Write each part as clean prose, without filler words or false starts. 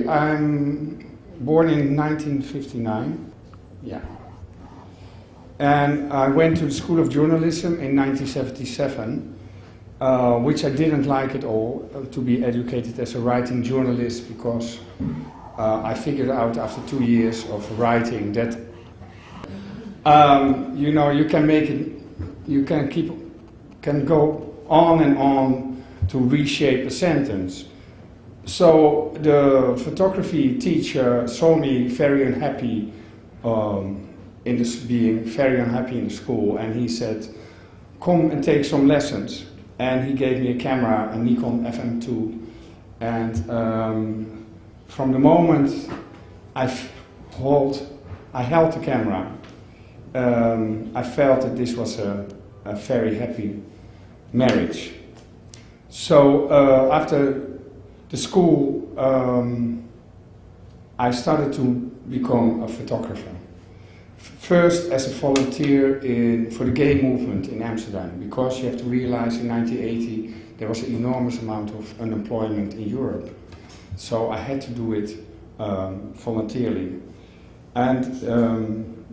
I'm born in 1959, yeah. And I went to the School of Journalism in 1977, which I didn't like at all, to be educated as a writing journalist, because I figured out after 2 years of writing that you know, you can make it, you can go on and on to reshape a sentence. So the photography teacher saw me very unhappy being very unhappy in the school, and he said, "Come and take some lessons." And he gave me a camera, a Nikon FM2, and from the moment I held the camera, I felt that this was a very happy marriage. So after the school, I started to become a photographer. First as a volunteer for the gay movement in Amsterdam, because you have to realize in 1980 there was an enormous amount of unemployment in Europe. So I had to do it voluntarily. And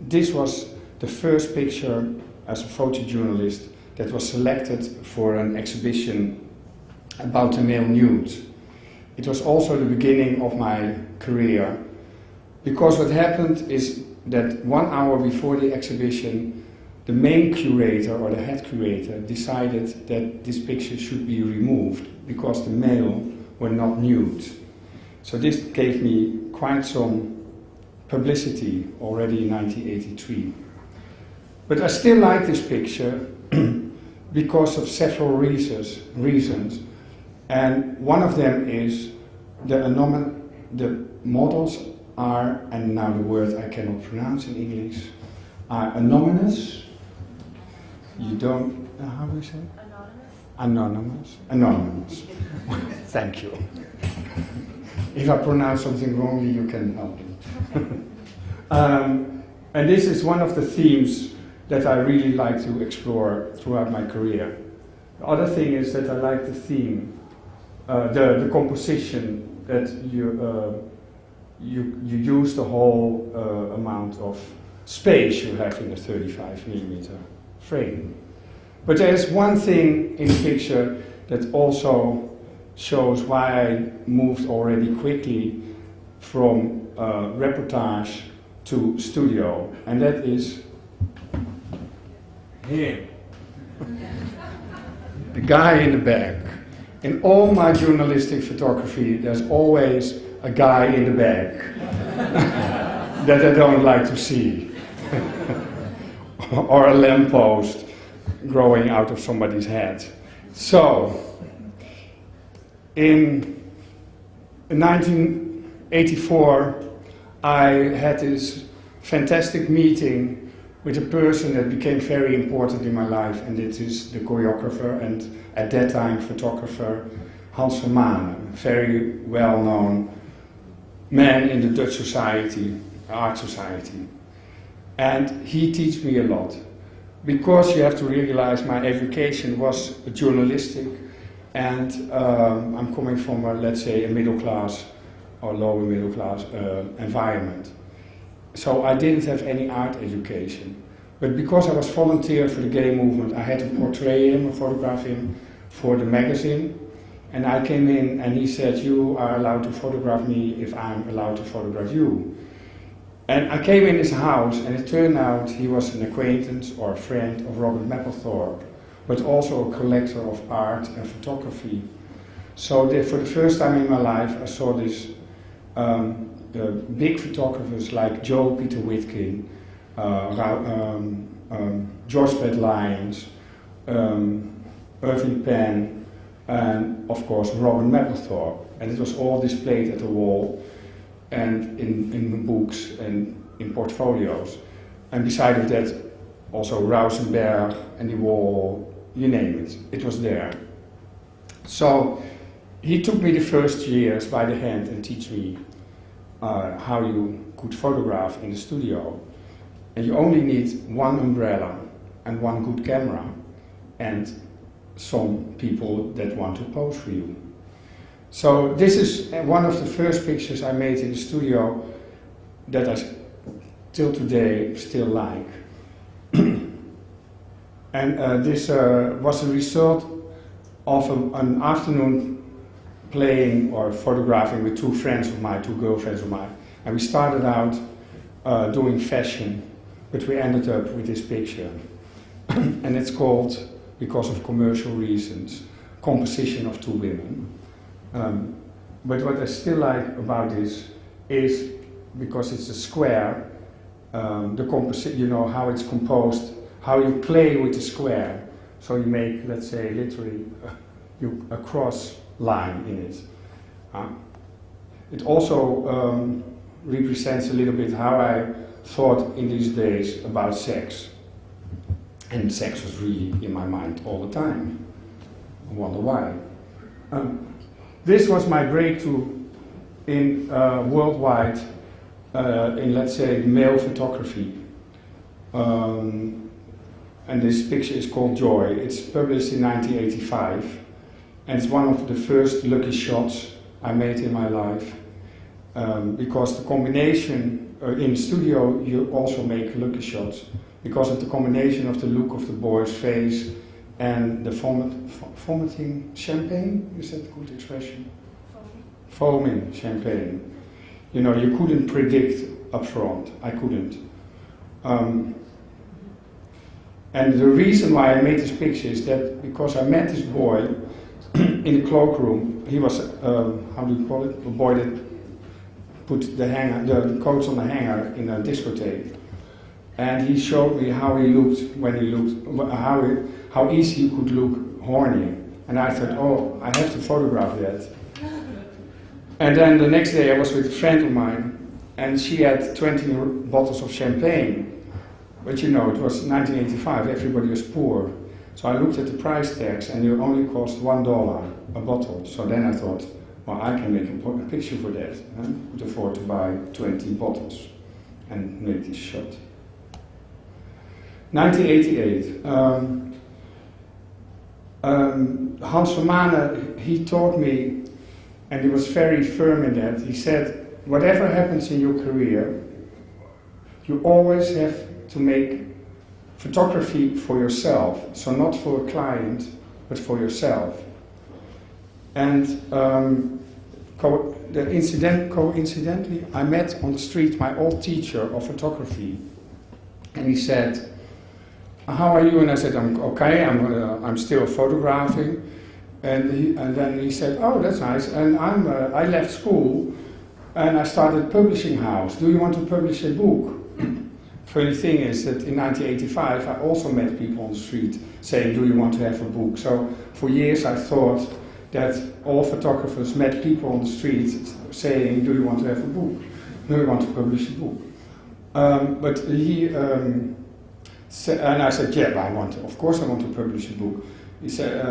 this was the first picture as a photojournalist that was selected for an exhibition about the male nude. It was also the beginning of my career, because what happened is that 1 hour before the exhibition, the main curator or the head curator decided that this picture should be removed because the male were not nude. So this gave me quite some publicity already in 1983. But I still like this picture because of several reasons. And one of them is the models are, and now the word I cannot pronounce in English, are anonymous. You don't, how do you say? Anonymous. Anonymous. Thank you. If I pronounce something wrongly, you can help me. And this is one of the themes that I really like to explore throughout my career. The other thing is that I like the theme, the composition, that you use the whole amount of space you have in a 35mm frame. But there's one thing in the picture that also shows why I moved already quickly from reportage to studio, and that is here. The guy in the back. In all my journalistic photography, there's always a guy in the back that I don't like to see. Or a lamppost growing out of somebody's head. So, in 1984, I had this fantastic meeting with a person that became very important in my life, and it is the choreographer and at that time photographer Hans van Manen, a very well-known man in the Dutch society, art society. And he taught me a lot, because you have to realize my education was journalistic, and I'm coming from a, let's say, a middle class or lower middle class environment. So I didn't have any art education. But because I was volunteer for the gay movement, I had to portray him or photograph him for the magazine. And I came in and he said, "You are allowed to photograph me if I'm allowed to photograph you." And I came in his house, and it turned out he was an acquaintance or a friend of Robert Mapplethorpe, but also a collector of art and photography. So for the first time in my life, I saw this big photographers like Joe Peter Witkin, George Bett Lyons, Irving Penn, and of course Robert Mapplethorpe. And it was all displayed at the wall and in books and in portfolios. And beside of that, also Rausenberg and the wall, you name it, it was there. So he took me the first years by the hand and teach me how you could photograph in the studio. And you only need one umbrella and one good camera and some people that want to pose for you. So this is one of the first pictures I made in the studio that I till today still like. And this was a result of an afternoon playing or photographing with two friends of mine, two girlfriends of mine. And we started out doing fashion, but we ended up with this picture. And it's called, because of commercial reasons, Composition of Two Women. But what I still like about this is, because it's a square, the composition, you know, how it's composed, how you play with the square. So you make, let's say, literally a cross line in it. It also represents a little bit how I thought in these days about sex. And sex was really in my mind all the time. I wonder why. This was my breakthrough in worldwide, in, let's say, male photography. And this picture is called Joy. It's published in 1985, and it's one of the first lucky shots I made in my life, because the combination, in studio you also make lucky shots, because of the combination of the look of the boy's face and the vomiting champagne, is that a good expression? Foaming champagne. You know, you couldn't predict up front, I couldn't. And the reason why I made this picture is that because I met this boy in the cloakroom. He was, how do you call it? A boy that put the coats on the hanger in a discotheque. And he showed me how he looked when he looked, how easy he could look horny. And I thought, oh, I have to photograph that. And then the next day I was with a friend of mine, and she had 20 bottles of champagne. But you know, it was 1985, everybody was poor. So I looked at the price tags, and it only cost $1 a bottle. So then I thought, well, I can make a picture for that. I could afford to buy 20 bottles and make this shot. 1988. Hans van Manen, he taught me, and he was very firm in that. He said, whatever happens in your career, you always have to make photography for yourself. So not for a client, but for yourself. And coincidentally, I met on the street my old teacher of photography. And he said, how are you? And I said, I'm okay, I'm still photographing. And then he said, oh, that's nice. And I left school and I started a publishing house. Do you want to publish a book? Funny thing is that in 1985 I also met people on the street saying, do you want to have a book? So for years I thought that all photographers met people on the street saying, do you want to have a book? Do you want to publish a book? But he, and I said, yeah, of course I want to publish a book. He said,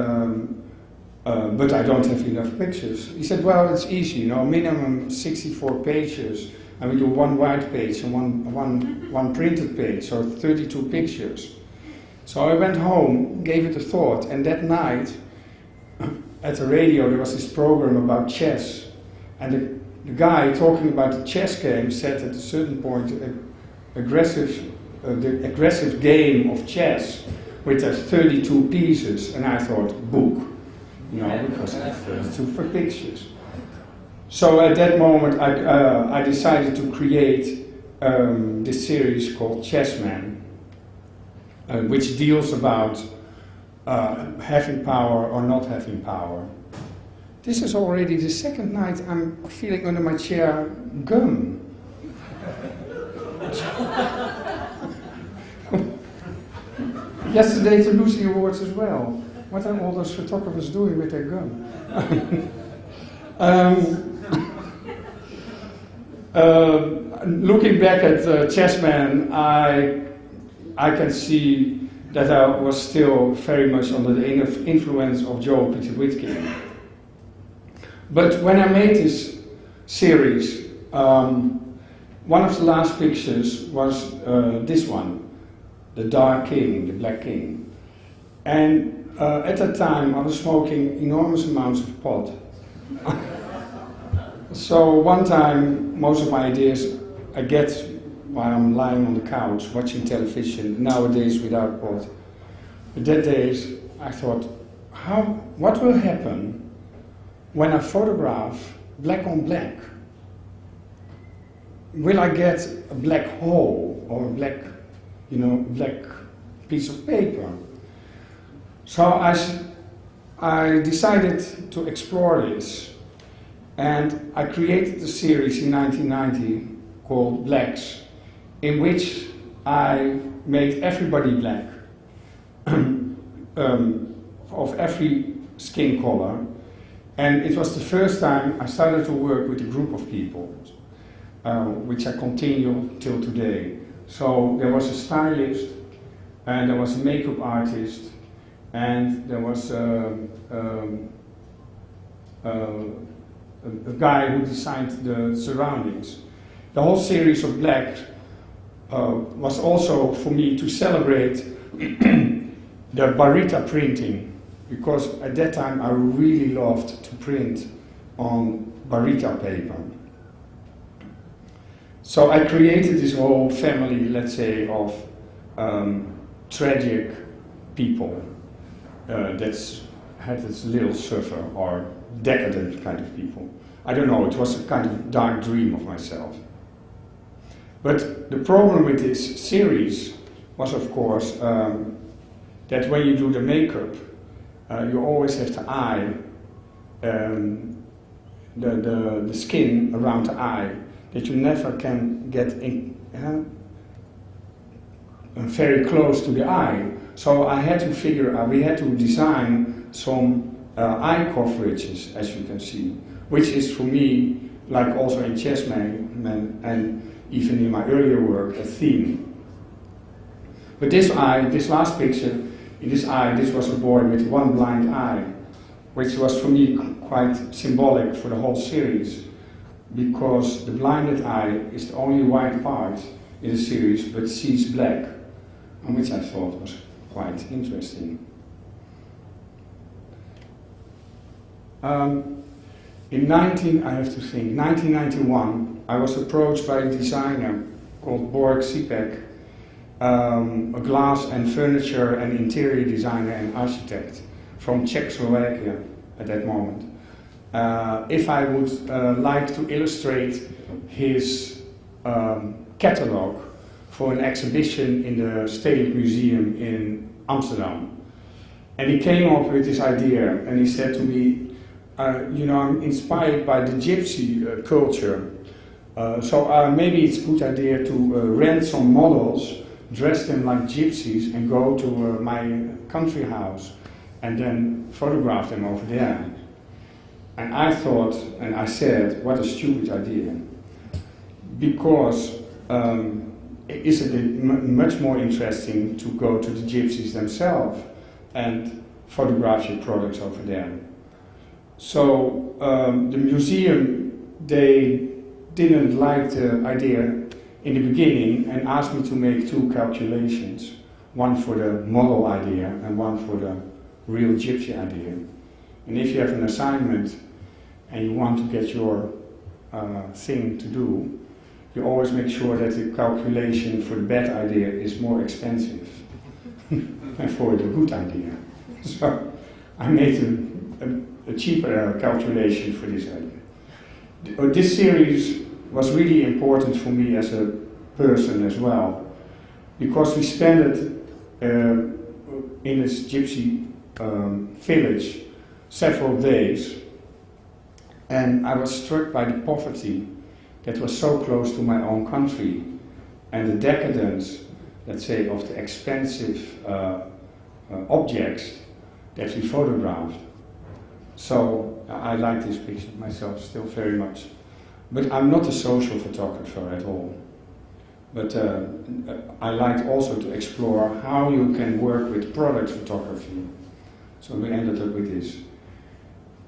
but I don't have enough pictures. He said, well, it's easy, you know, minimum 64 pages. And we do one white page and one printed page, so 32 pictures. So I went home, gave it a thought, and that night at the radio there was this program about chess. And the guy talking about the chess game said at a certain point, the aggressive game of chess with 32 pieces. And I thought, book, you know, because I have 32 for pictures. So at that moment, I decided to create this series called Chessmen, which deals about having power or not having power. This is already the second night I'm feeling under my chair gum. Yesterday the Lucy Awards as well. What are all those photographers doing with their gum? Looking back at Chessmen, I can see that I was still very much under the influence of Joe Peter Whitkin. But when I made this series, one of the last pictures was this one, the Dark King, the Black King. And at that time I was smoking enormous amounts of pot. So one time, most of my ideas I get while I'm lying on the couch watching television, nowadays without port. But that days I thought, what will happen when I photograph black on black? Will I get a black hole or a black piece of paper? So I decided to explore this, and I created a series in 1990 called Blacks, in which I made everybody black, of every skin color, and it was the first time I started to work with a group of people, which I continue till today. So there was a stylist, and there was a makeup artist, and there was a guy who designed the surroundings. The whole series of Black was also for me to celebrate the Barita printing, because at that time I really loved to print on Barita paper. So I created this whole family, let's say, of tragic people that had this little surfer or decadent kind of people. I don't know, it was a kind of dark dream of myself. But the problem with this series was, of course, that when you do the makeup, you always have to eye the skin around the eye, that you never can get in, very close to the eye. So I had to figure out, we had to design some eye coverages, as you can see, which is for me, like also in Chessmen and even in my earlier work, a theme. But this last picture, in this eye, this was a boy with one blind eye, which was for me quite symbolic for the whole series, because the blinded eye is the only white part in the series, but sees black, and which I thought was quite interesting. In 1991, I was approached by a designer called Borg Sipek, a glass and furniture and interior designer and architect from Czechoslovakia at that moment. If I would like to illustrate his catalog for an exhibition in the Stedelijk Museum in Amsterdam. And he came up with this idea, and he said to me, I'm inspired by the Gypsy culture, so maybe it's a good idea to rent some models, dress them like gypsies, and go to my country house and then photograph them over there. And I thought, and I said, what a stupid idea, because isn't it much more interesting to go to the gypsies themselves and photograph your products over there? So the museum, they didn't like the idea in the beginning and asked me to make two calculations, one for the model idea and one for the real gypsy idea. And if you have an assignment and you want to get your thing to do, you always make sure that the calculation for the bad idea is more expensive than for the good idea. So I made a cheaper calculation for this idea. This series was really important for me as a person as well, because we spent it in this gypsy village several days, and I was struck by the poverty that was so close to my own country, and the decadence, let's say, of the expensive objects that we photographed. So I like this picture myself still very much. But I'm not a social photographer at all. But I like also to explore how you can work with product photography. So we ended up with this.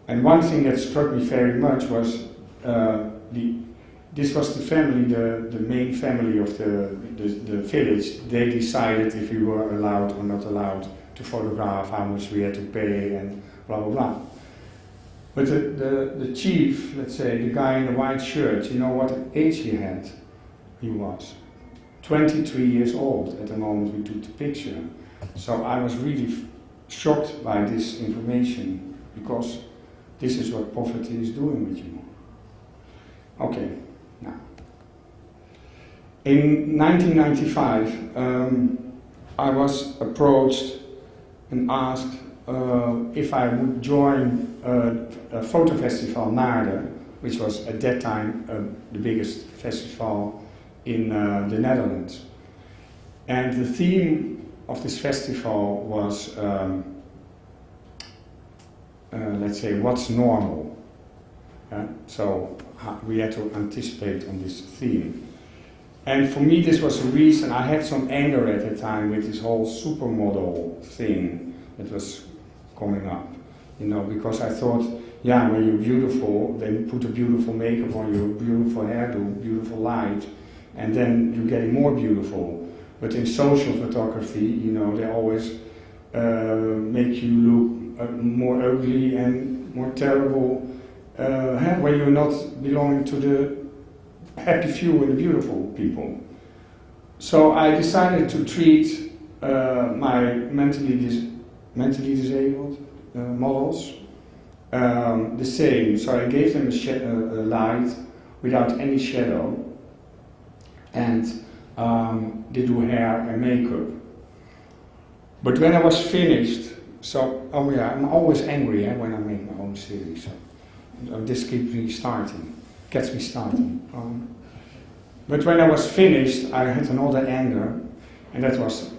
And one thing that struck me very much was this was the family, the main family of the village. They decided if we were allowed or not allowed to photograph, how much we had to pay, and blah blah blah. But the chief, let's say, the guy in the white shirt, you know what age he had? He was 23 years old at the moment we took the picture. So I was really shocked by this information, because this is what poverty is doing with you. Okay, now. In 1995, I was approached and asked if I would join a photo festival, Naarden, which was at that time the biggest festival in the Netherlands. And the theme of this festival was, let's say, what's normal? So we had to anticipate on this theme. And for me this was a reason. I had some anger at the time with this whole supermodel thing that was coming up, you know, because I thought, yeah, when you're beautiful, then put a beautiful makeup on you, beautiful hairdo, beautiful light, and then you're getting more beautiful. But in social photography, you know, they always make you look more ugly and more terrible when you're not belonging to the happy few and the beautiful people. So I decided to treat my mentally disabled models the same. So I gave them a light without any shadow, and they do hair and makeup. But when I was finished, so, oh yeah, I'm always angry when I make my own series. So this keeps me starting, gets me starting. But when I was finished, I had another anger, and that was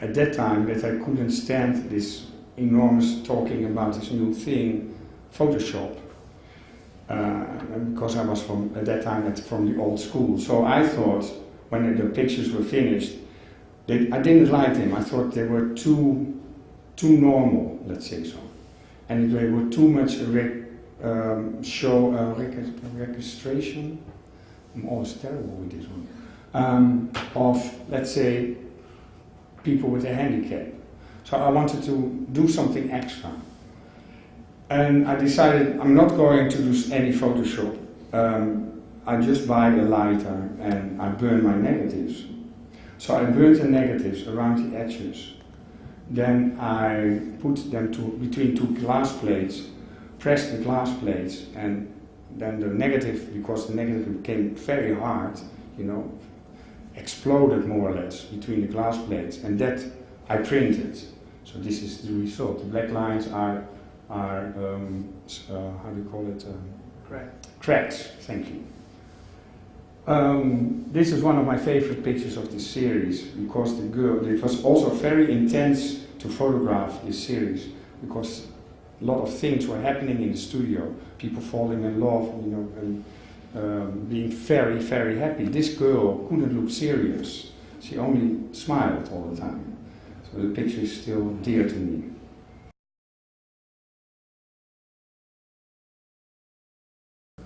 at that time that I couldn't stand this enormous talking about this new thing, Photoshop, because I was at that time from the old school. So I thought, when the pictures were finished, I didn't like them. I thought they were too normal, let's say so, and they were too much registration. I'm always terrible with this one. Of, let's say, people with a handicap. So I wanted to do something extra. And I decided I'm not going to do any Photoshop. I just buy a lighter and I burn my negatives. So I burned the negatives around the edges. Then I put them between two glass plates, pressed the glass plates, and then the negative, because the negative became very hard, you know, exploded more or less between the glass plates, and that I printed. So this is the result. The black lines are how do you call it? Cracks. Thank you. This is one of my favorite pictures of this series, because the girl, it was also very intense to photograph this series, because a lot of things were happening in the studio, people falling in love, you know, and being very, very happy. This girl couldn't look serious. She only smiled all the time. So the picture is still dear to me.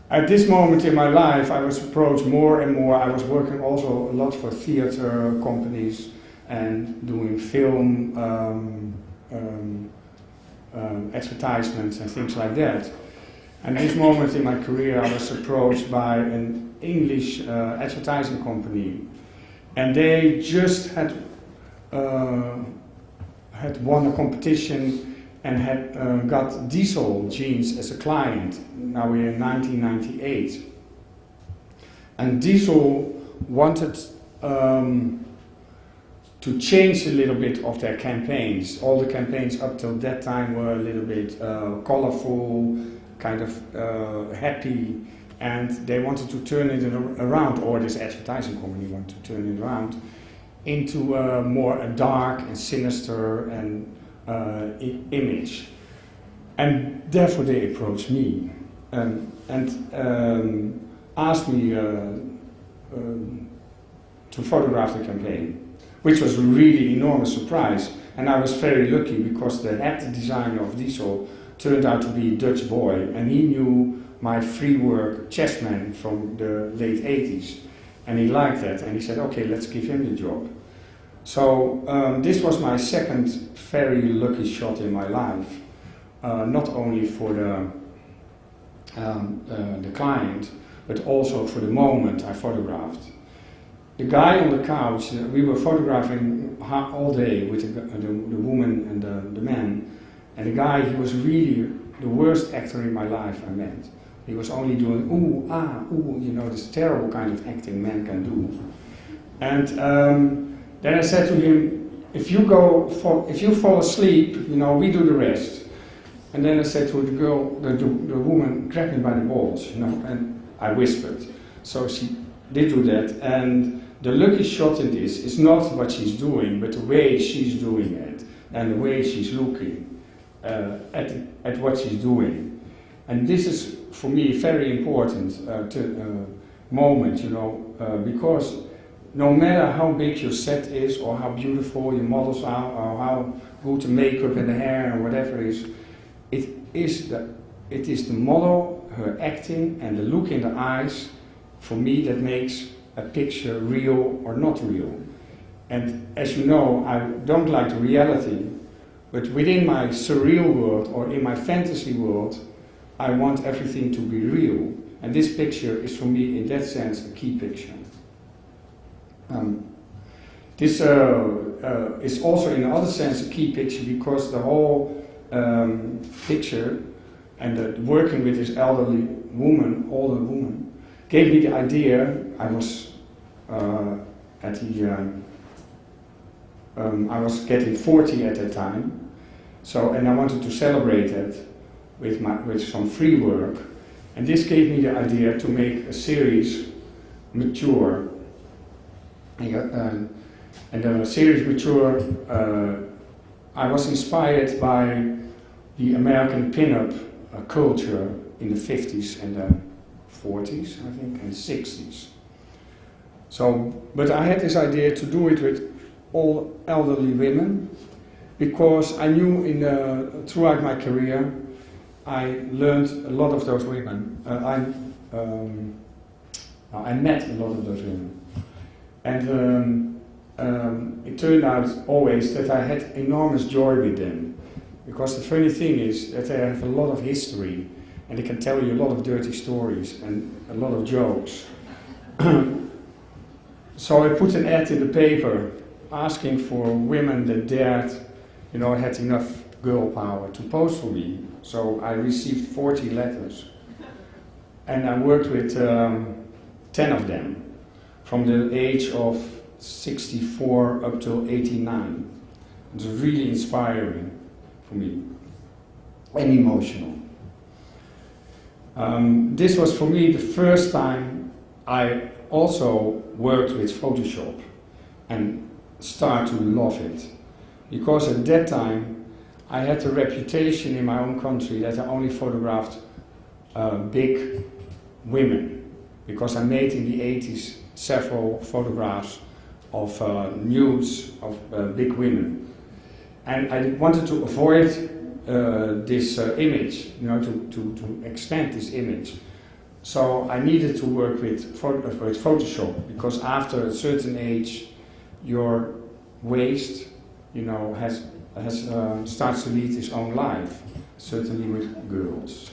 At this moment in my life, I was approached more and more. I was working also a lot for theater companies and doing film advertisements and things like that. And this moment in my career, I was approached by an English advertising company, and they just had won a competition and had got Diesel jeans as a client. Now we're in 1998. And Diesel wanted to change a little bit of their campaigns. All the campaigns up till that time were a little bit colorful, kind of happy, and they wanted to turn it around, or this advertising company wanted to turn it around, into more a dark and sinister and image. And therefore they approached me and asked me to photograph the campaign, which was a really enormous surprise. And I was very lucky, because the head designer of Diesel turned out to be a Dutch boy, and he knew my free work Chessmen from the late 80s, and he liked that, and he said, okay, let's give him the job. So this was my second very lucky shot in my life, not only for the client, but also for the moment I photographed. The guy on the couch, we were photographing all day with the woman and the man, and the guy, he was really the worst actor in my life I met. He was only doing ooh, ah, ooh, you know, this terrible kind of acting man can do. And then I said to him, if you fall asleep, you know, we do the rest. And then I said to the girl, the woman, grab me by the balls, you know, and I whispered. So she did do that, and the lucky shot in this is not what she's doing, but the way she's doing it, and the way she's looking at what she's doing. And this is, for me, very important moment, you know, because no matter how big your set is, or how beautiful your models are, or how good the makeup and the hair and whatever is, it is the model, her acting, and the look in the eyes, for me, that makes a picture real or not real. And as you know, I don't like the reality, but within my surreal world, or in my fantasy world, I want everything to be real. And this picture is, for me, in that sense, a key picture. This is also, in another sense, a key picture, because the whole picture and working with this elderly woman, older woman, gave me the idea. I was I was getting 40 at that time, so, and I wanted to celebrate it with some free work, and this gave me the idea to make a series mature. And the series mature, I was inspired by the American pin-up culture in the 50s and the 40s, I think, and 60s. So, but I had this idea to do it with all elderly women, because I knew throughout my career, I learned a lot of those women. I met a lot of those women. And it turned out always that I had enormous joy with them. Because the funny thing is that they have a lot of history, and they can tell you a lot of dirty stories and a lot of jokes. So I put an ad in the paper asking for women that dared, you know, had enough girl power to pose for me. So I received 40 letters. And I worked with 10 of them, from the age of 64 up to 89. It was really inspiring for me, and emotional. This was for me the first time I also worked with Photoshop and started to love it. Because at that time I had a reputation in my own country that I only photographed big women, because I made in the 80s several photographs of nudes of big women. And I wanted to avoid this image, you know, to extend this image. So I needed to work with Photoshop, because after a certain age, your waist, you know, starts to lead its own life, certainly with girls.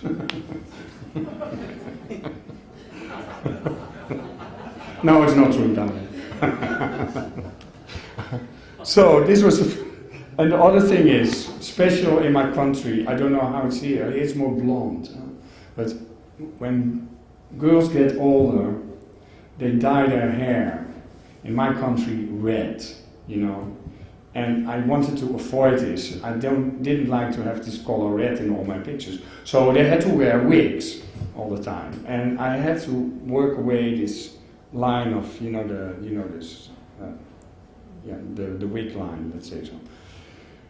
No, it's not true, darling. So this was and the other thing is, special in my country, I don't know how it's here, it's more blonde. But when girls get older, they dye their hair, in my country, red, you know. And I wanted to avoid this. I didn't like to have this color red in all my pictures. So they had to wear wigs all the time. And I had to work away this line of, the wig line, let's say so.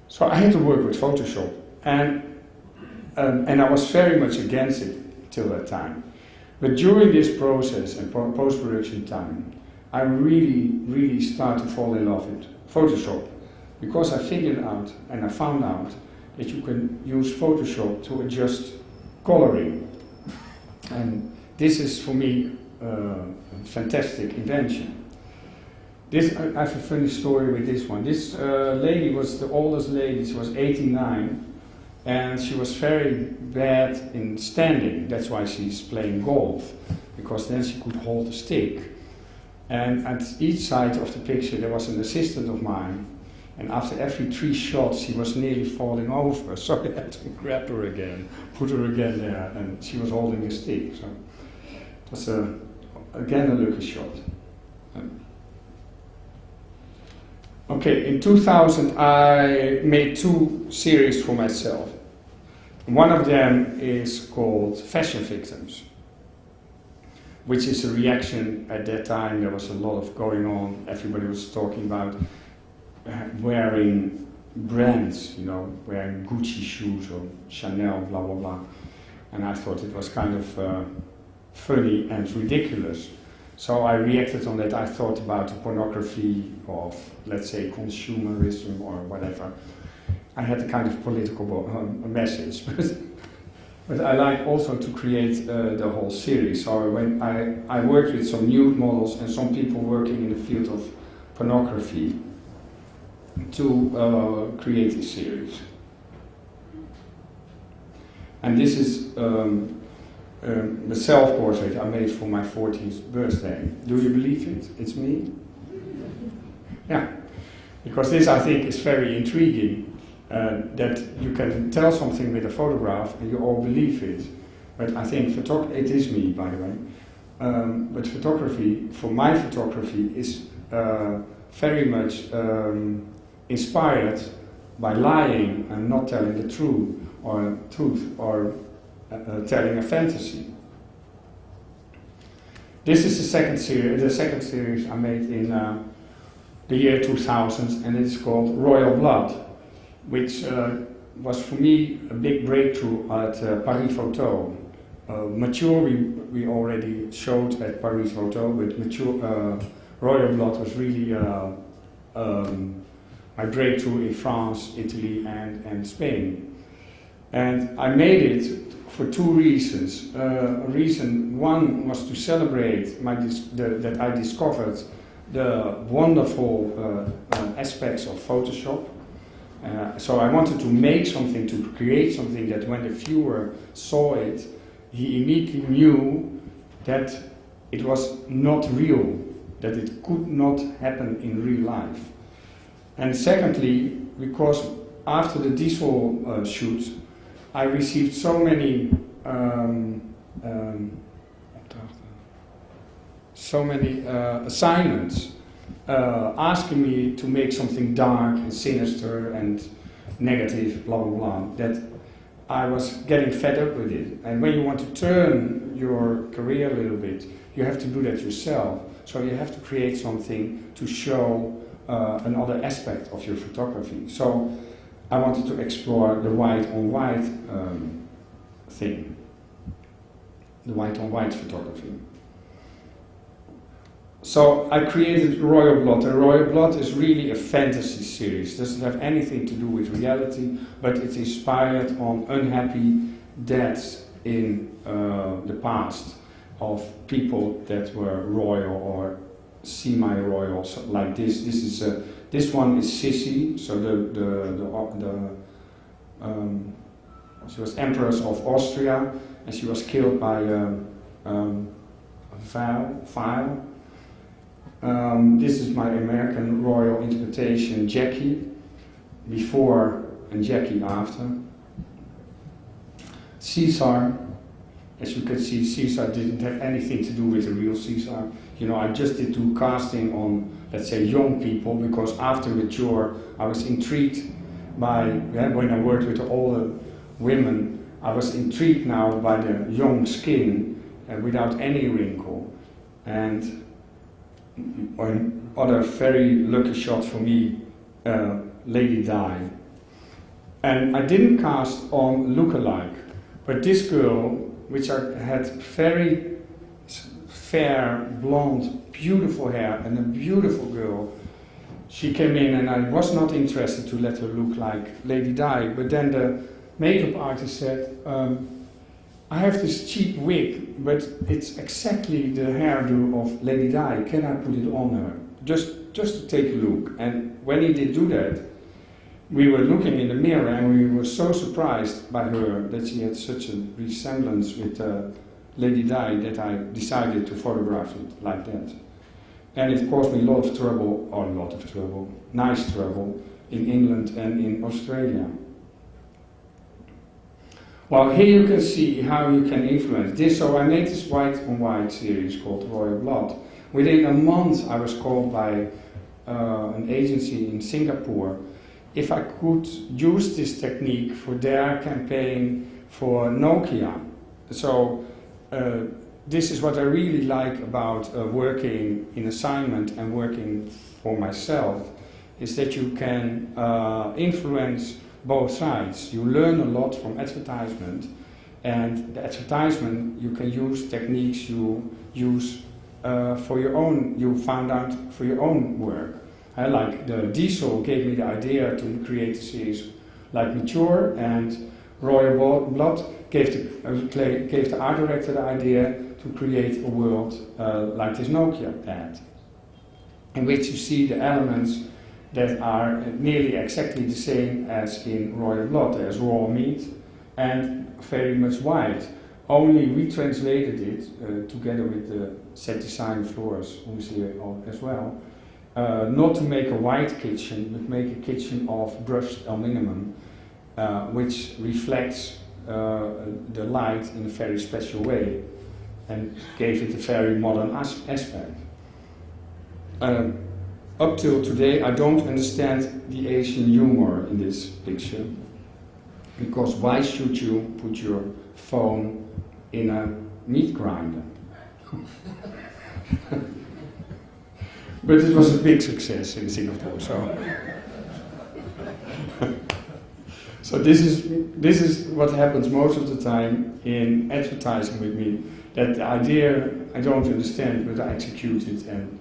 So I had to work with Photoshop, and I was very much against it till that time. But during this process and post-production time, I really started to fall in love with Photoshop, because I figured out and I found out that you can use Photoshop to adjust coloring. And this is, for me, a fantastic invention. I have a funny story with this one. This lady was the oldest lady, she was 89, and she was very bad in standing. That's why she's playing golf, because then she could hold a stick. And at each side of the picture there was an assistant of mine, and after every 3 shots she was nearly falling over, so I had to grab her again, put her again there, and she was holding a stick. So it was again a lucky shot. Okay, in 2000 I made 2 series for myself. One of them is called Fashion Victims, which is a reaction. At that time there was a lot of going on. Everybody was talking about wearing brands, you know, wearing Gucci shoes or Chanel, blah blah blah. And I thought it was kind of funny and ridiculous. So I reacted on that. I thought about the pornography of, let's say, consumerism or whatever. I had a kind of political message, but I like also to create the whole series. So when I worked with some nude models and some people working in the field of pornography to create this series. And this is the self-portrait I made for my 40th birthday. Do you believe it? It's me? Yeah, because this I think is very intriguing, that you can tell something with a photograph and you all believe it. But I think it is me, by the way. But photography, for my photography, is very much inspired by lying and not telling the truth, or telling a fantasy. This is the second series I made in the year 2000, and it's called Royal Blood, which was for me a big breakthrough at Paris Photo. Mature we already showed at Paris Photo, but Mature Royal Blood was really my breakthrough in France, Italy and Spain. And I made it for 2 reasons. Reason one was to celebrate that I discovered the wonderful aspects of Photoshop. So I wanted to make something, to create something that when the viewer saw it, he immediately knew that it was not real, that it could not happen in real life. And secondly, because after the diesel shoot, I received so many assignments asking me to make something dark and sinister and negative, blah blah blah, that I was getting fed up with it. And when you want to turn your career a little bit, you have to do that yourself. So you have to create something to show another aspect of your photography. So I wanted to explore the white-on-white thing, the white-on-white photography. So I created Royal Blood, and Royal Blood is really a fantasy series. It doesn't have anything to do with reality, but it's inspired on unhappy deaths in the past of people that were royal or semi-royal, so like this. This one is Sissy, so she was Empress of Austria, and she was killed by file. This is my American royal interpretation, Jackie before and Jackie after. Caesar, as you can see, Caesar didn't have anything to do with the real Caesar. You know, I just did do casting on, let's say, young people, because after Mature, I was intrigued by, when I worked with the older women, I was intrigued now by the young skin without any wrinkle. And another very lucky shot for me, Lady Di. And I didn't cast on lookalike, but this girl, which had very fair, blonde, beautiful hair, and a beautiful girl, she came in, and I was not interested to let her look like Lady Di, but then the makeup artist said, I have this cheap wig, but it's exactly the hairdo of Lady Di, can I put it on her? Just to take a look. And when he did do that, we were looking in the mirror and we were so surprised by her that she had such a resemblance with Lady Di that I decided to photograph it like that. And it caused me a lot of trouble, nice trouble, in England and in Australia. Well, here you can see how you can influence this. So I made this white on white series called Royal Blood. Within a month I was called by an agency in Singapore if I could use this technique for their campaign for Nokia. So this is what I really like about working in assignment and working for myself, is that you can influence both sides. You learn a lot from advertisement, and the advertisement you can use techniques you use for your own, you found out for your own work. Like the Diesel gave me the idea to create a series like Mature, and Royal Blood gave the art director the idea to create a world like this Nokia ad, in which you see the elements that are nearly exactly the same as in Royal Blood. There's raw meat and very much white. Only we translated it together with the set design Floors, who's here as well, not to make a white kitchen, but make a kitchen of brushed aluminum, which reflects the light in a very special way, and gave it a very modern aspect. Up till today, I don't understand the Asian humor in this picture, because why should you put your phone in a meat grinder? But it was a big success in Singapore, so this is what happens most of the time in advertising with me. That the idea I don't understand, but I execute it, and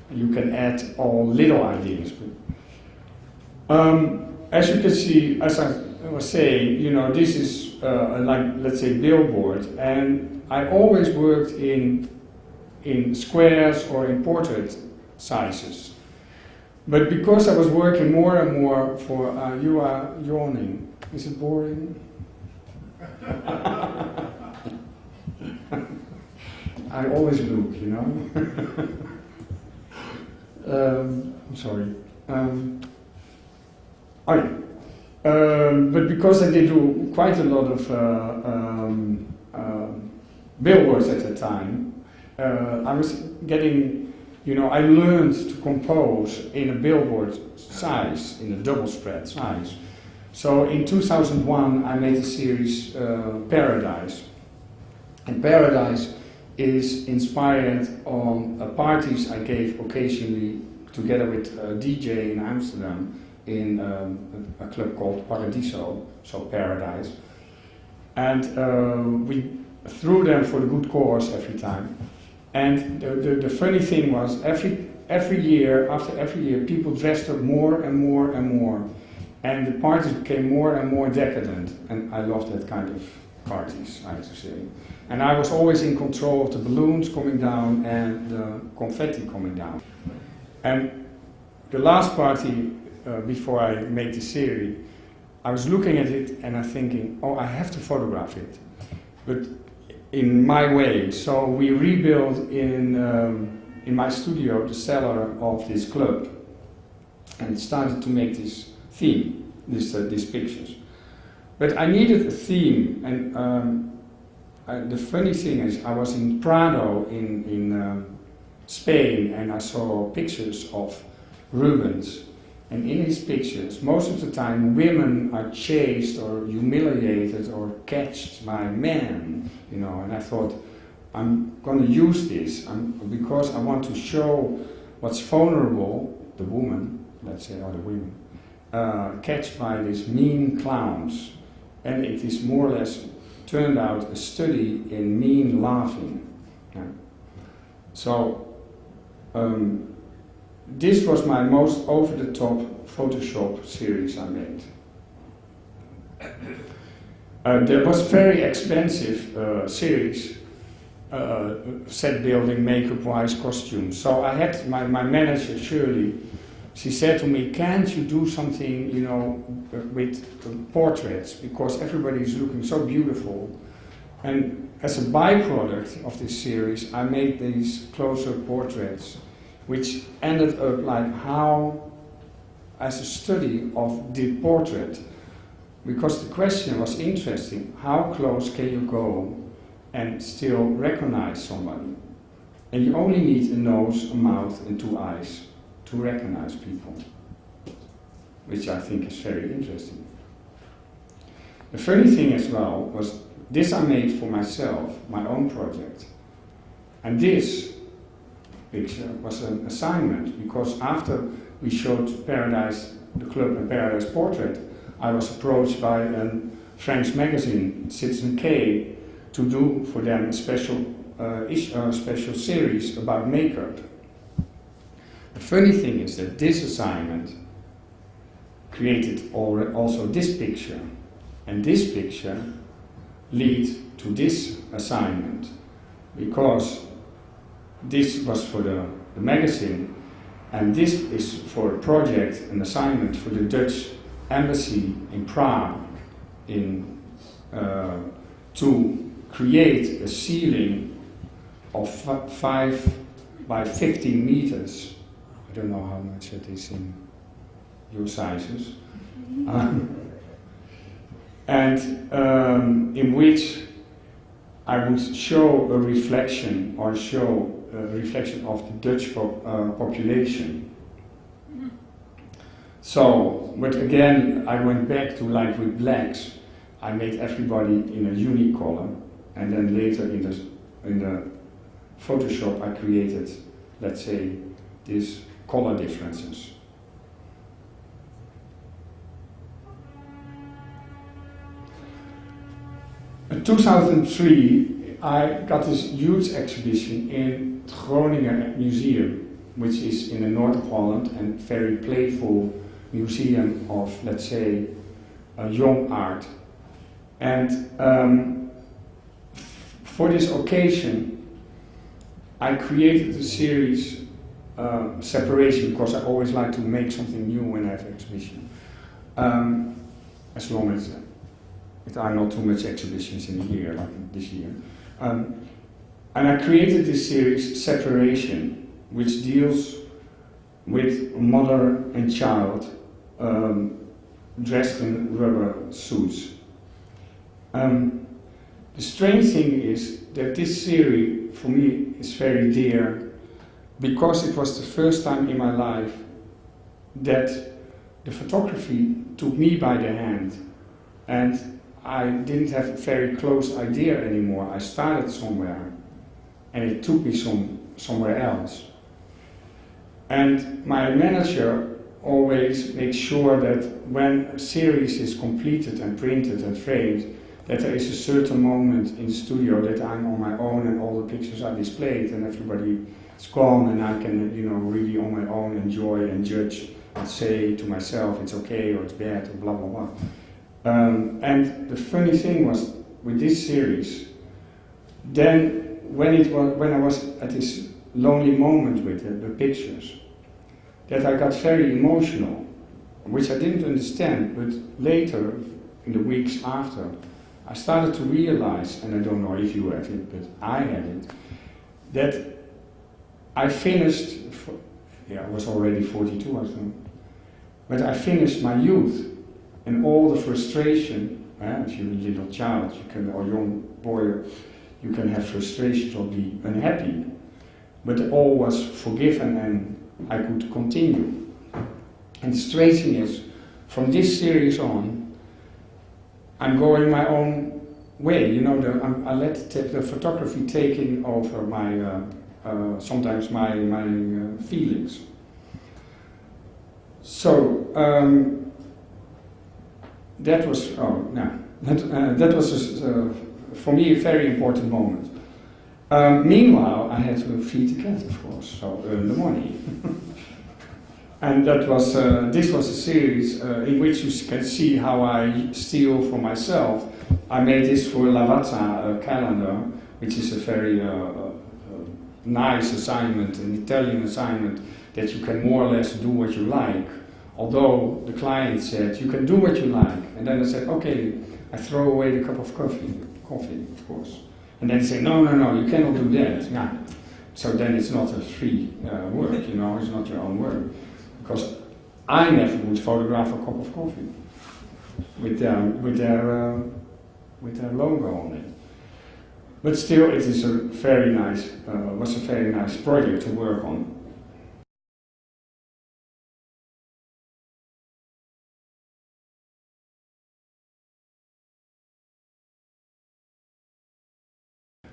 you can add all little ideas. But, as you can see, as I was saying, you know, this is like, let's say, billboard, and I always worked in squares or in portrait sizes. But because I was working more and more for, you are yawning. Is it boring? I always look, you know. I'm sorry. But because I did do quite a lot of billboards at the time, I was getting, you know, I learned to compose in a billboard size, in a double spread size. So in 2001 I made a series, Paradise. And Paradise is inspired on parties I gave occasionally together with a DJ in Amsterdam in a club called Paradiso, so Paradise. And we threw them for the good cause every time. And the funny thing was, every year, after every year, people dressed up more and more and more. And the parties became more and more decadent. And I loved that kind of parties, I have to say. And I was always in control of the balloons coming down and the confetti coming down. And the last party, before I made the series, I was looking at it and I'm thinking, oh, I have to photograph it, but in my way. So we rebuilt in my studio the cellar of this club and started to make this theme, these pictures. But I needed a theme, and the funny thing is, I was in Prado in Spain, and I saw pictures of Rubens. And in his pictures, most of the time, women are chased or humiliated or catched by men, you know. And I thought, I'm going to use this because I want to show what's vulnerable, the woman, let's say, or the women, catched by these mean clowns. And it is more or less turned out a study in mean laughing. Yeah. So, this was my most over-the-top Photoshop series I made. There was very expensive series, set building, makeup-wise, costumes. So I had my manager, Shirley, she said to me, can't you do something, you know, with portraits, because everybody is looking so beautiful. And as a byproduct of this series, I made these close-up portraits, which ended up like how, as a study of the portrait, because the question was interesting, how close can you go and still recognize somebody? And you only need a nose, a mouth, and 2 eyes to recognize people, which I think is very interesting. The funny thing as well was, this I made for myself, my own project. And this picture was an assignment, because after we showed Paradise, the club and Paradise Portrait, I was approached by a French magazine, Citizen K, to do for them a special series about makeup. The funny thing is that this assignment created also this picture, and this picture lead to this assignment, because this was for the magazine, and this is for a project, an assignment for the Dutch embassy in Prague to create a ceiling of 5 by 15 meters. I don't know how much it is in your sizes. In which I would show a reflection, or show a reflection of the Dutch population. So, but again, I went back to, like with blacks, I made everybody in a unique color, and then later in the Photoshop I created, let's say, these color differences. In 2003, I got this huge exhibition in het Groningen Museum, which is in the north of Holland, and very playful museum of, let's say, young art. And for this occasion, I created a series separation, because I always like to make something new when I have an exhibition, as long as there are not too much exhibitions in a year, like this year. And I created this series, Separation, which deals with mother and child dressed in rubber suits. The strange thing is that this series, for me, is very dear, because it was the first time in my life that the photography took me by the hand, and I didn't have a very close idea anymore. I started somewhere, and it took me somewhere else. And my manager always makes sure that when a series is completed and printed and framed, that there is a certain moment in the studio that I'm on my own and all the pictures are displayed and everybody is gone, and I can, you know, really on my own enjoy and judge and say to myself it's okay or it's bad or blah blah blah. And the funny thing was with this series, then when I was at this lonely moment with the pictures, that I got very emotional, which I didn't understand, but later, in the weeks after, I started to realize, and I don't know if you had it, but I had it, that I finished, I was already 42 I think, but I finished my youth. And all the frustration, if you're a little child, you can, or young boy, you can have frustrations or be unhappy. But all was forgiven and I could continue. And the strange thing is, from this series on, I'm going my own way. You know, I let the photography taking over my, sometimes my feelings. So, that was that was for me a very important moment. Meanwhile, I had to feed the cat, of course, so earn the money. And that was this was a series in which you can see how I steal for myself. I made this for Lavazza calendar, which is a very nice assignment, an Italian assignment, that you can more or less do what you like. Although the client said, you can do what you like. And then I said, okay, I throw away the cup of coffee, of course. And then they say, no, you cannot do that. Yeah. So then it's not a free work, it's not your own work. Because I never would photograph a cup of coffee with their logo on it. But still, it is was a very nice project to work on.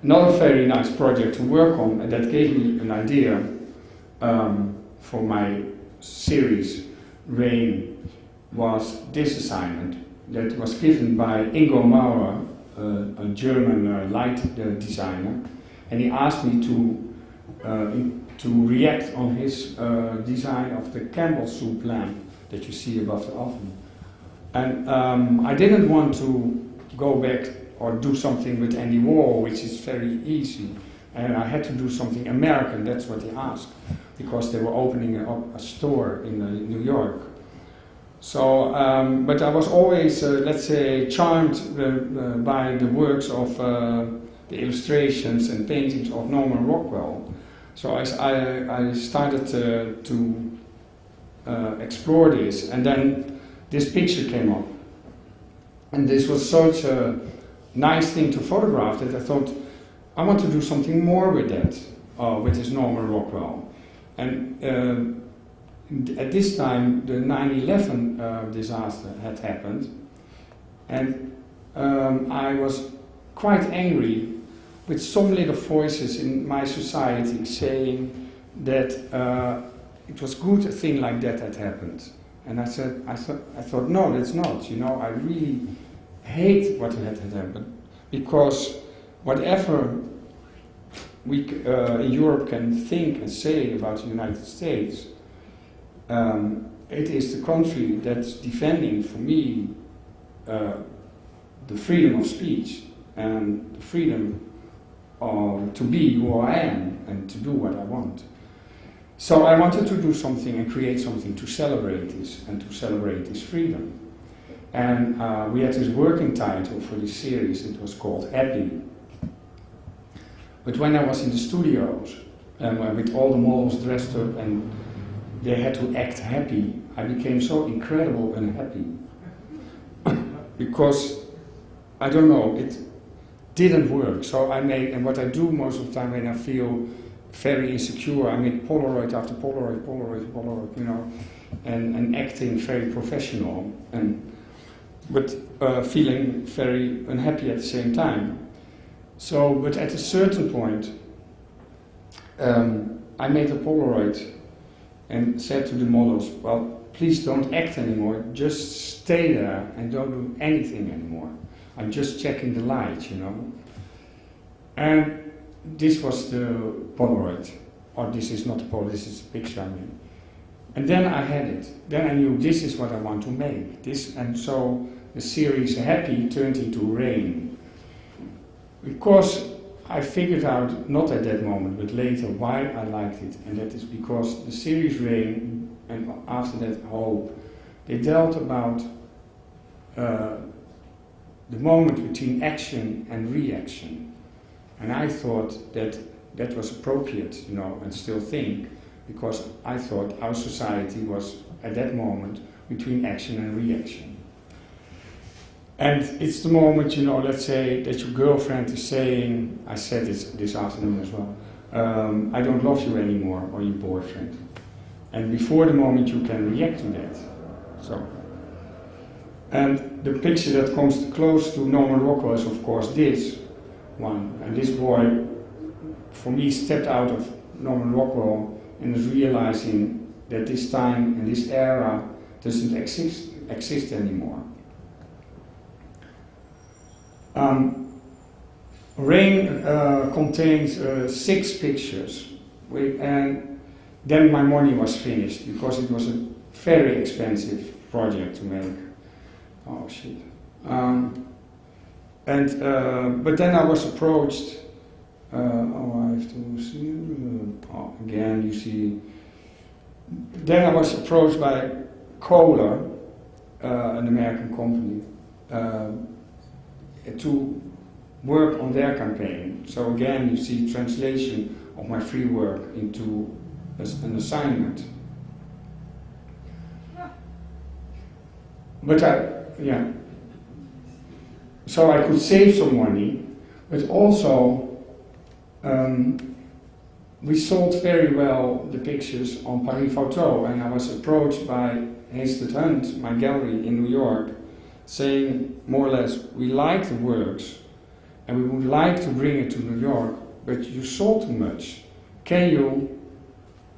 Another very nice project to work on, and that gave me an idea for my series, Rain, was this assignment that was given by Ingo Maurer, a German light designer, and he asked me to react on his design of the Campbell soup lamp that you see above the oven. And I didn't want to go back or do something with Andy Warhol, which is very easy. And I had to do something American, that's what he asked, because they were opening a store in New York. So, but I was always, let's say, charmed by the works of the illustrations and paintings of Norman Rockwell. So I started to explore this, and then this picture came up. And this was such a nice thing to photograph that I thought, I want to do something more with that, with this Norman Rockwell. And at this time, the 9/11 disaster had happened, and I was quite angry with some little voices in my society saying that it was good a thing like that had happened. And I thought, no, that's not. I really hate what had happened, because whatever we in Europe can think and say about the United States, it is the country that's defending, for me, the freedom of speech and the freedom to be who I am and to do what I want. So I wanted to do something and create something to celebrate this and to celebrate this freedom. And we had this working title for this series. It was called Happy. But when I was in the studios with all the models dressed up and they had to act happy, I became so incredibly unhappy. Because, I don't know, it didn't work. So and what I do most of the time when I feel very insecure, I make Polaroid after Polaroid, and acting very professional, but feeling very unhappy at the same time. So, but at a certain point, I made a Polaroid and said to the models, well, please don't act anymore, just stay there and don't do anything anymore. I'm just checking the light, And this was the Polaroid, or this is not a Polaroid, this is a picture I mean. And then I had it. Then I knew this is what I want to make. And so the series Happy turned into Rain. Because I figured out, not at that moment, but later, why I liked it. And that is because the series Rain, and after that Hope, they dealt about the moment between action and reaction. And I thought that that was appropriate, and still think, because I thought our society was, at that moment, between action and reaction. And it's the moment, let's say, that your girlfriend is saying, I said this afternoon as well, I don't love you anymore, or your boyfriend. And before the moment you can react to that. So. And the picture that comes close to Norman Rockwell is, of course, this one. And this boy, for me, stepped out of Norman Rockwell and is realizing that this time and this era doesn't exist anymore. Rain contains 6 pictures, and then my money was finished because it was a very expensive project to make. Oh shit! But then I was approached. I have to see. again you see. Then I was approached by Kohler, an American company, to work on their campaign. So again you see translation of my free work into an assignment. But so I could save some money, but also we sold very well the pictures on Paris Photo, and I was approached by Hasted Hunt, my gallery in New York, saying more or less, we like the works and we would like to bring it to New York, but you sold too much. Can you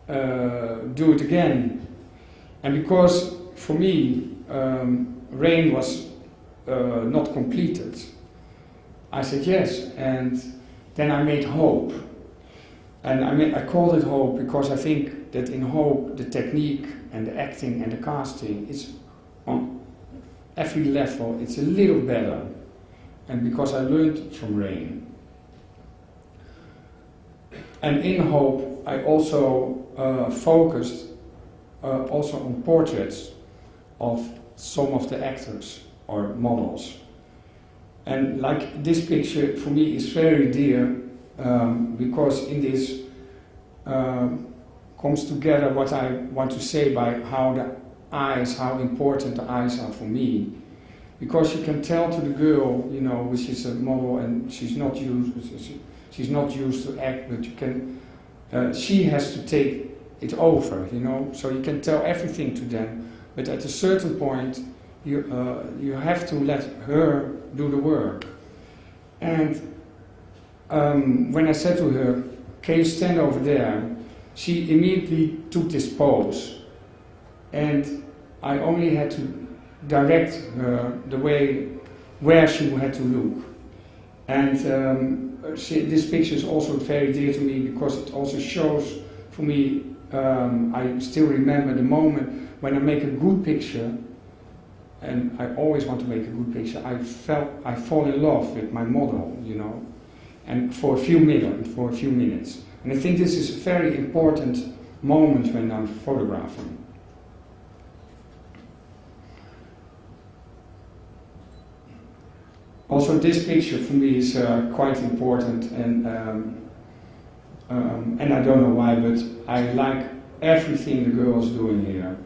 do it again? And because for me, Rain was not completed, I said yes, and then I made Hope. And I called it Hope because I think that in Hope the technique and the acting and the casting is on every level, it's a little better. And because I learned from Rain. And in Hope I also focused also on portraits of some of the actors or models. And like this picture for me is very dear because in this comes together what I want to say by how the eyes, how important the eyes are for me. Because you can tell to the girl, you know, which is a model and she's not used to act, but you can, she has to take it over, you know, so you can tell everything to them, but at a certain point you have to let her do the work. And when I said to her, can you stand over there, she immediately took this pose, and I only had to direct her the way where she had to look. And this picture is also very dear to me because it also shows for me, I still remember the moment when I make a good picture, and I always want to make a good picture, I fall in love with my model, you know, and for a few minutes. And I think this is a very important moment when I'm photographing. Also, this picture for me is quite important, and I don't know why, but I like everything the girl is doing here.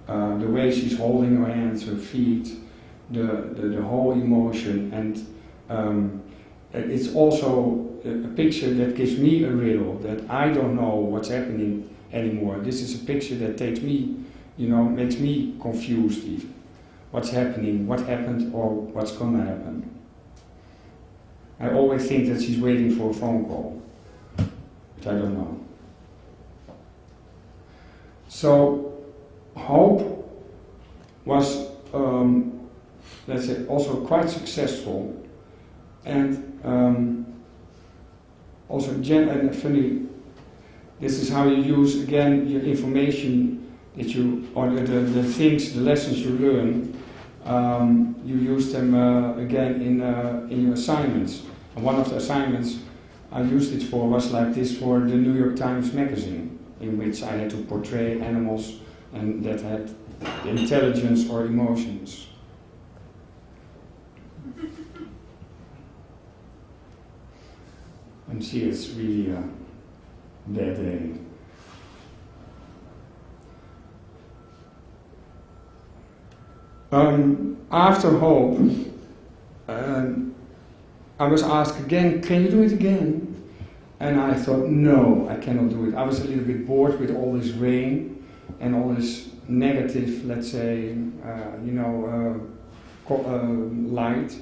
The way she's holding her hands, her feet, the whole emotion, and it's also a picture that gives me a riddle that I don't know what's happening anymore. This is a picture that takes me, you know, makes me confused even. What's happening, what happened, or what's gonna happen. I always think that she's waiting for a phone call, but I don't know. So, Hope was, let's say, also quite successful, and also and funny. This is how you use again your information that you, or the things, the lessons you learn. You use them again in your assignments. And one of the assignments I used it for was like this for the New York Times magazine, in which I had to portray animals and that had intelligence or emotions. And see, it's really a bad day. After Hope, I was asked again, can you do it again? And I thought, no, I cannot do it. I was a little bit bored with all this rain and all this negative, let's say, light.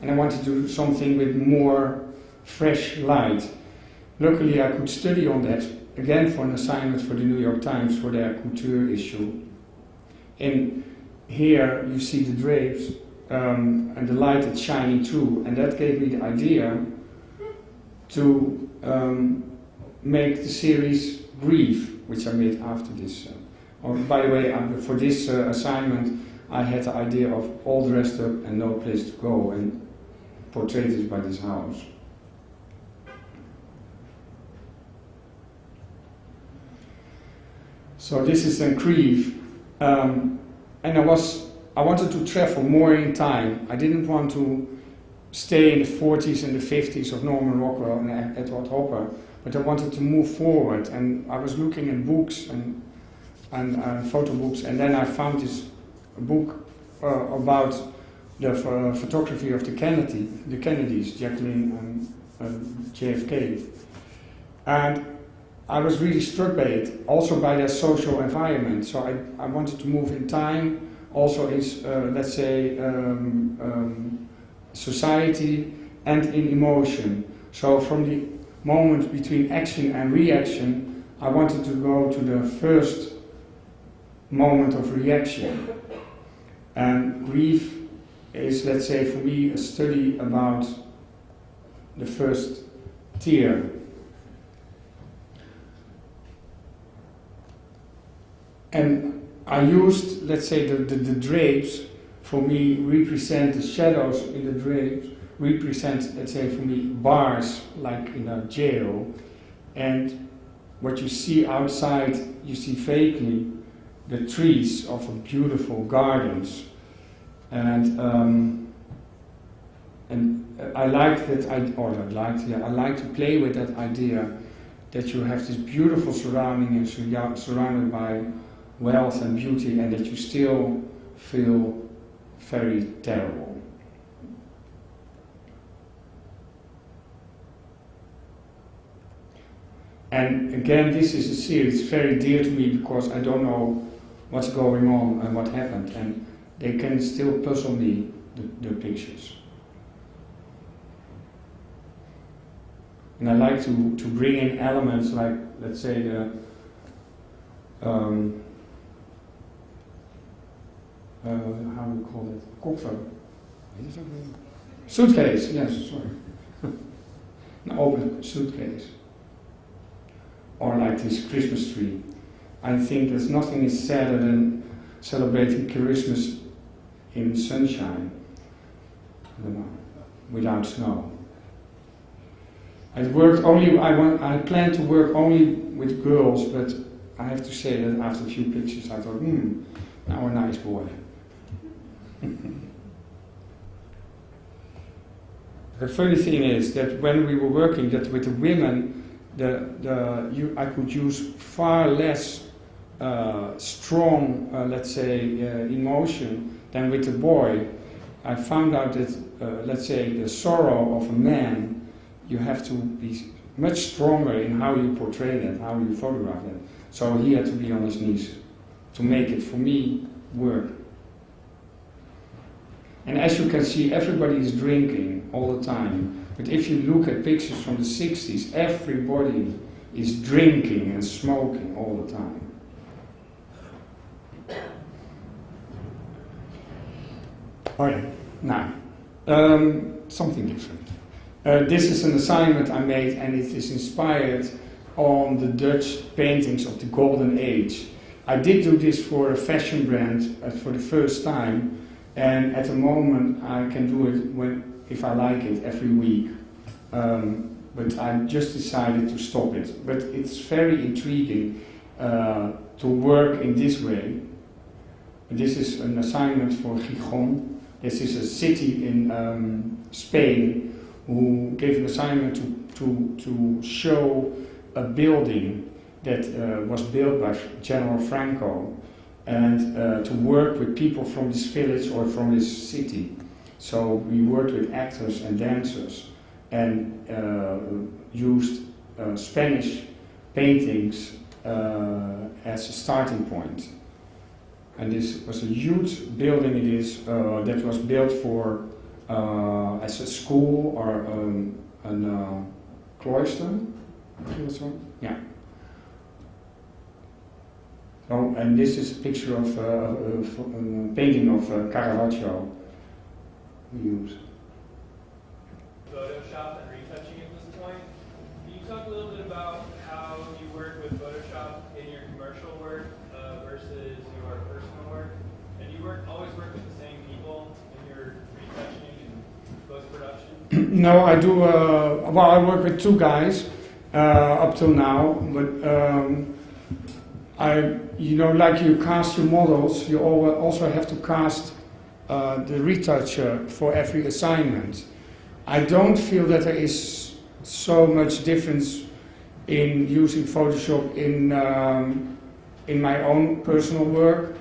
And I wanted to do something with more fresh light. Luckily, I could study on that, again for an assignment for the New York Times for their couture issue. And here you see the drapes and the light that's shining through, and that gave me the idea to make the series Grief, which I made after this. By the way, for this assignment, I had the idea of all dressed up and no place to go, and portrayed this by this house. So this is in Creve, and I wanted to travel more in time. I didn't want to stay in the 40s and the 50s of Norman Rockwell and Edward Hopper, but I wanted to move forward. And I was looking at books and photo books, and then I found this book about the photography of the Kennedys, Jacqueline and JFK. And I was really struck by it, also by their social environment. So I wanted to move in time, also in, let's say, society and in emotion. So from the moment between action and reaction, I wanted to go to the first moment of reaction. And grief is, let's say, for me, a study about the first tear. And I used, let's say, the drapes for me represent the shadows in the drapes, represent, let's say, for me, bars like in a jail. And what you see outside, you see vaguely the trees of beautiful gardens. And I like that, I like to play with that idea that you have this beautiful surrounding and surrounded by wealth and beauty, and that you still feel very terrible. And again, this is a series very dear to me because I don't know what's going on and what happened, and they can still puzzle me, the pictures. And I like to bring in elements like, let's say, the how do we call it? Koffer. Suitcase, yes, sorry. An open suitcase. Or like this Christmas tree. I think there's nothing is sadder than celebrating Christmas in sunshine, without snow. I planned to work only with girls, but I have to say that after a few pictures I thought, now a nice boy. The funny thing is that when we were working that with the women, I could use far less strong, let's say, emotion than with the boy. I found out that, let's say, the sorrow of a man, you have to be much stronger in how you portray that, how you photograph that. So he had to be on his knees to make it, for me, work. And as you can see, everybody is drinking all the time. But if you look at pictures from the 60s, everybody is drinking and smoking all the time. Alright, now, something different. This is an assignment I made, and it is inspired on the Dutch paintings of the Golden Age. I did do this for a fashion brand for the first time, and at the moment I can do it if I like it every week. But I just decided to stop it. But it's very intriguing to work in this way. This is an assignment for Gijon. This is a city in Spain who gave an assignment to show a building that was built by General Franco, and to work with people from this village or from this city. So we worked with actors and dancers and used Spanish paintings as a starting point. And this was a huge building that was built for as a school or a cloister. Yeah. Oh, and this is a picture of a painting of Caravaggio we use. Photoshop and retouching at this point. Can you talk a little bit about how you work with Photoshop in your commercial work versus your personal work? And you always work with the same people in your retouching and post-production? No, I do. I work with two guys up till now, but Like you cast your models, you also have to cast the retoucher for every assignment. I don't feel that there is so much difference in using Photoshop in my own personal work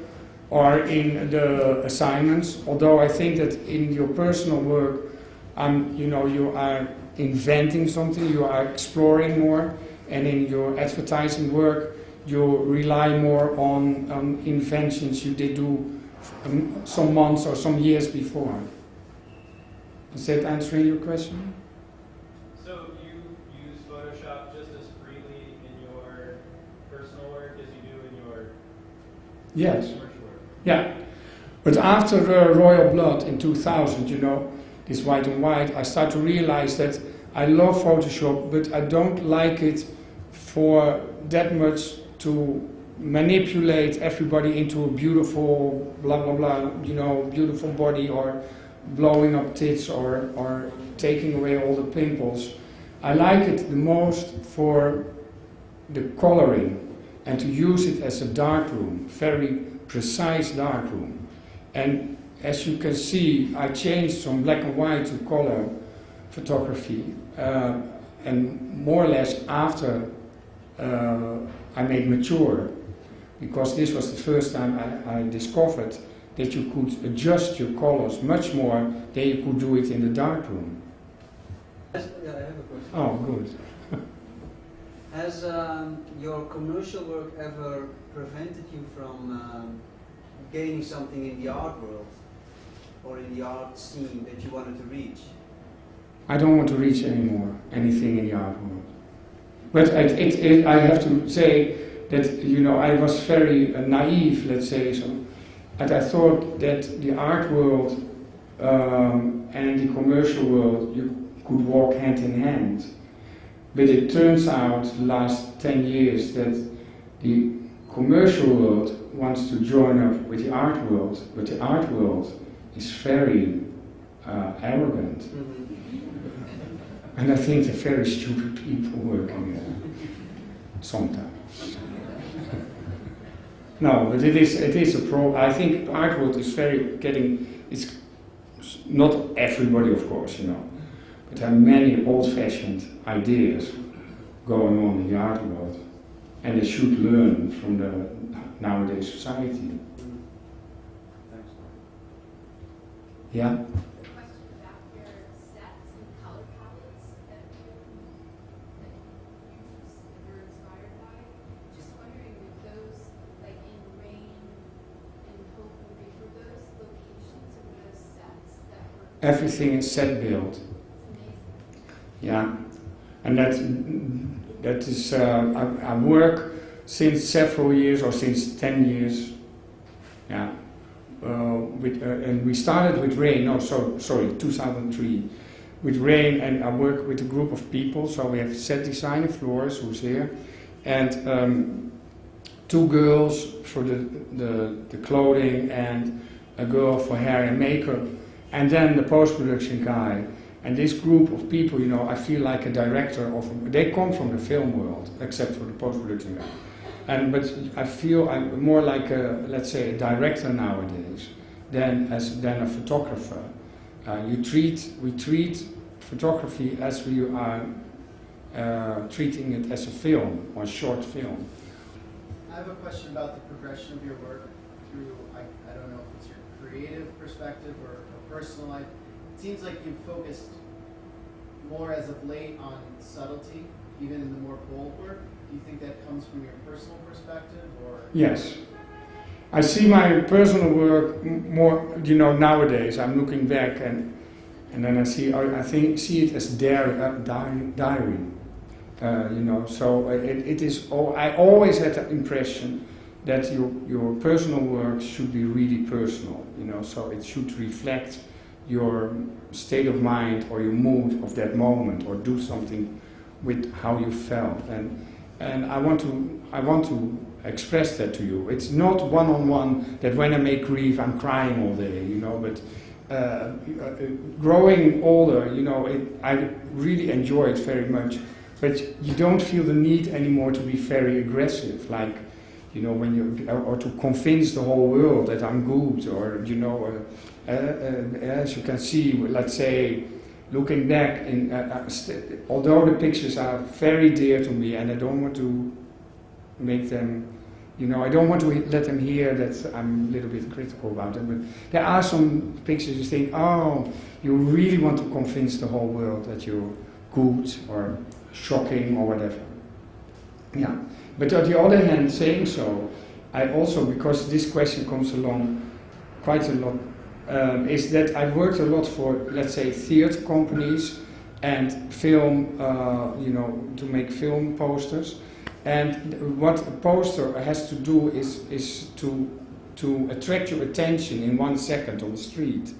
or in the assignments. Although I think that in your personal work, you are inventing something, you are exploring more, and in your advertising work, you rely more on inventions you did do some months or some years before. Is that answering your question? So you use Photoshop just as freely in your personal work as you do in your Yes. commercial work? Yeah. But after Royal Blood in 2000, this white and white, I start to realize that I love Photoshop, but I don't like it for that much to manipulate everybody into a beautiful blah blah blah, beautiful body, or blowing up tits, or taking away all the pimples. I like it the most for the coloring and to use it as a darkroom, very precise darkroom. And as you can see, I changed from black and white to color photography, and more or less after I made mature, because this was the first time I discovered that you could adjust your colors much more than you could do it in the darkroom. Yeah, I have a question. Oh, good. Has your commercial work ever prevented you from gaining something in the art world or in the art scene that you wanted to reach? I don't want to reach anything in the art world. But I have to say that, I was very naive, let's say so. And I thought that the art world and the commercial world, you could walk hand in hand. But it turns out, the last 10 years, that the commercial world wants to join up with the art world, but the art world is very arrogant. Mm-hmm. And I think they're very stupid people working there, sometimes. No, but it is a problem. I think art world is it's not everybody, of course, but there are many old-fashioned ideas going on in the art world, and they should learn from the nowadays society. Thanks. Yeah? The question about your sets and color palettes that you use, that you're inspired by. Just wondering if those, like in Rain and Hope and Grief, were those locations or those sets that were? Everything is set built. It's amazing. Yeah, and that is I work since several years, or since 10 years. Yeah, and we started with Rain. No, sorry, 2003, with Rain, and I work with a group of people. So we have set designer Flores, who's here, and 2 girls for the clothing, and a girl for hair and makeup, and then the post-production guy. And this group of people, I feel like a director of. They come from the film world, except for the post-production guy. But I feel I'm more like let's say, a director nowadays than a photographer. We treat photography as we are treating it as a film or a short film. I have a question about the progression of your work through, I don't know if it's your creative perspective or personal life. It seems like you've focused more as of late on subtlety, even in the more bold work. Do you think that comes from your personal perspective, or? Yes. I see my personal work more, nowadays. I'm looking back and then I see it as diary. So it is. I always had the impression that your personal work should be really personal. So it should reflect your state of mind or your mood of that moment, or do something with how you felt. And I want to express that to you. It's not one-on-one that when I make Grief I'm crying all day, but growing older, I really enjoy it very much. But you don't feel the need anymore to be very aggressive. Like, you know, when you, or to convince the whole world that I'm good, or, you know, as you can see, let's say, looking back, although the pictures are very dear to me, and I don't want to make them, you know, I don't want to let them hear that I'm a little bit critical about them, but there are some pictures you think, oh, you really want to convince the whole world that you're good or shocking or whatever. Yeah. But on the other hand, saying so, I also, because this question comes along quite a lot, is that I've worked a lot for, let's say, theatre companies and film, you know, to make film posters. And what a poster has to do is to attract your attention in 1 second on the street.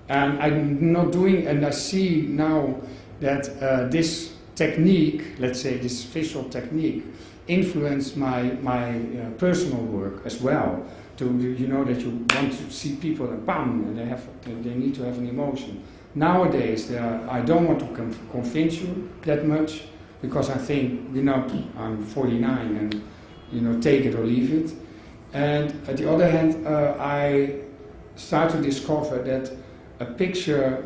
And I'm not doing, and I see now that this technique, let's say this visual technique, influenced my personal work as well. To, you know, that you want to see people and bam, and they need to have an emotion. Nowadays, I don't want to convince you that much, because I think, you know, I'm 49 and, you know, take it or leave it. And at the other hand, I start to discover that a picture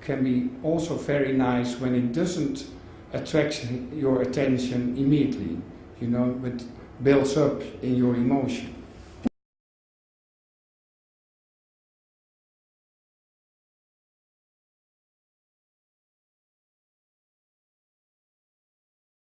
can be also very nice when it doesn't attract your attention immediately, you know, but builds up in your emotion.